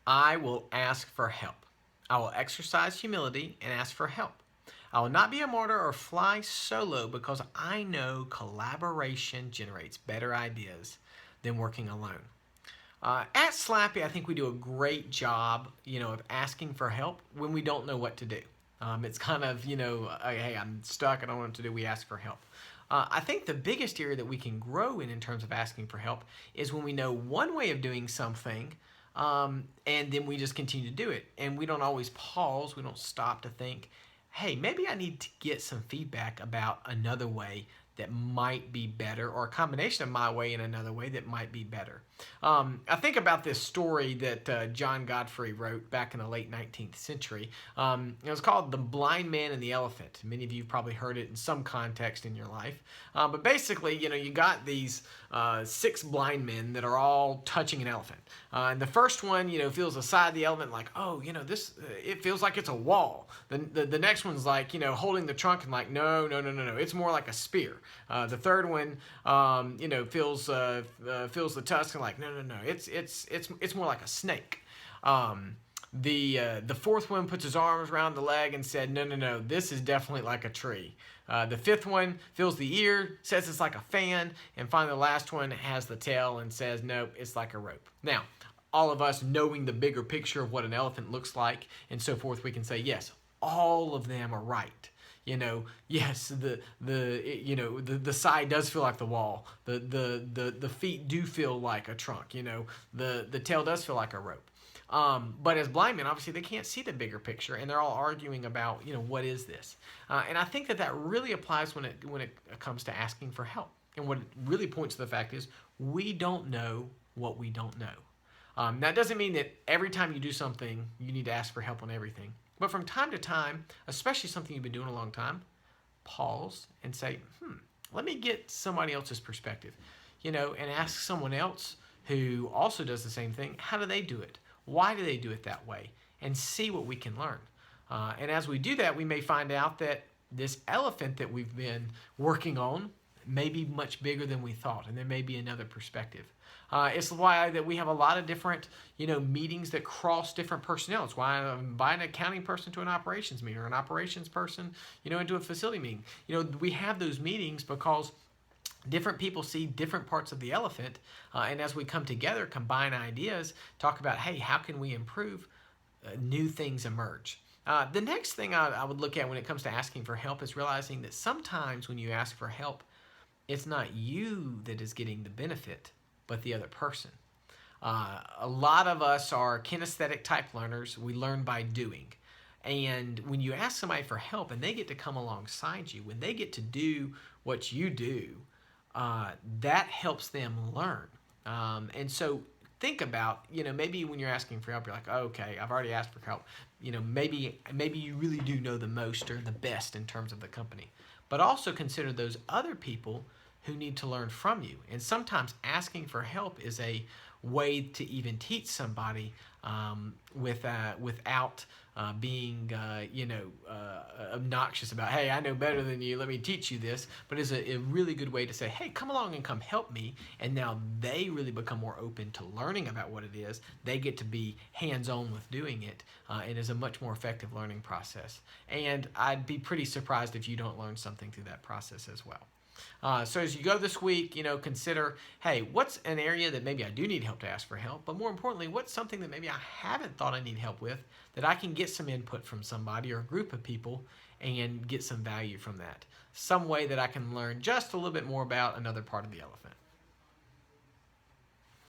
I will ask for help. I will exercise humility and ask for help. I will not be a martyr or fly solo because I know collaboration generates better ideas than working alone. At Slappy, I think we do a great job, of asking for help when we don't know what to do. It's kind of, hey, I'm stuck, I don't know what to do, we ask for help. I think the biggest area that we can grow in terms of asking for help is when we know one way of doing something, and then we just continue to do it. And we don't always pause, we don't stop to think, hey, maybe I need to get some feedback about another way that might be better, or a combination of my way and another way that might be better. I think about this story that John Godfrey wrote back in the late 19th century. It was called The Blind Man and the Elephant. Many of you have probably heard it in some context in your life. But basically, you got these 6 blind men that are all touching an elephant. And the first one, feels the side of the elephant like, oh, this, it feels like it's a wall. The next one's like, holding the trunk and like, no, it's more like a spear. The third one, feels the tusk and like, no, it's more like a snake. The fourth one puts his arms around the leg and said, no, this is definitely like a tree. The fifth one feels the ear, says it's like a fan, and finally the last one has the tail and says, nope, it's like a rope. Now, all of us knowing the bigger picture of what an elephant looks like and so forth, we can say, yes, all of them are right. Yes, the side does feel like the wall. The feet do feel like a trunk. The tail does feel like a rope. But as blind men, obviously they can't see the bigger picture, and they're all arguing about, what is this? And I think that really applies when it comes to asking for help. And what it really points to the fact is we don't know what we don't know. That doesn't mean that every time you do something, you need to ask for help on everything. But from time to time, especially something you've been doing a long time, pause and say, let me get somebody else's perspective, and ask someone else who also does the same thing, how do they do it? Why do they do it that way? And see what we can learn. And as we do that, we may find out that this elephant that we've been working on may be much bigger than we thought, and there may be another perspective. It's why that we have a lot of different, meetings that cross different personnel. It's why I'm inviting an accounting person to an operations meeting, or an operations person, into a facility meeting. We have those meetings because different people see different parts of the elephant, and as we come together, combine ideas, talk about, hey, how can we improve? New things emerge. The next thing I would look at when it comes to asking for help is realizing that sometimes when you ask for help, it's not you that is getting the benefit, but the other person. A lot of us are kinesthetic type learners. We learn by doing. And when you ask somebody for help and they get to come alongside you, when they get to do what you do, that helps them learn. And so think about, maybe when you're asking for help, you're like, oh, okay, I've already asked for help. Maybe you really do know the most or the best in terms of the company. But also consider those other people who need to learn from you. And sometimes asking for help is a way to even teach somebody without being obnoxious about, hey, I know better than you, let me teach you this. But it's a really good way to say, hey, come along and come help me. And now they really become more open to learning about what it is. They get to be hands-on with doing it, and is a much more effective learning process. And I'd be pretty surprised if you don't learn something through that process as well. So as you go this week, consider, hey, what's an area that maybe I do need help to ask for help? But more importantly, what's something that maybe I haven't thought I need help with that I can get some input from somebody or a group of people and get some value from that? Some way that I can learn just a little bit more about another part of the elephant.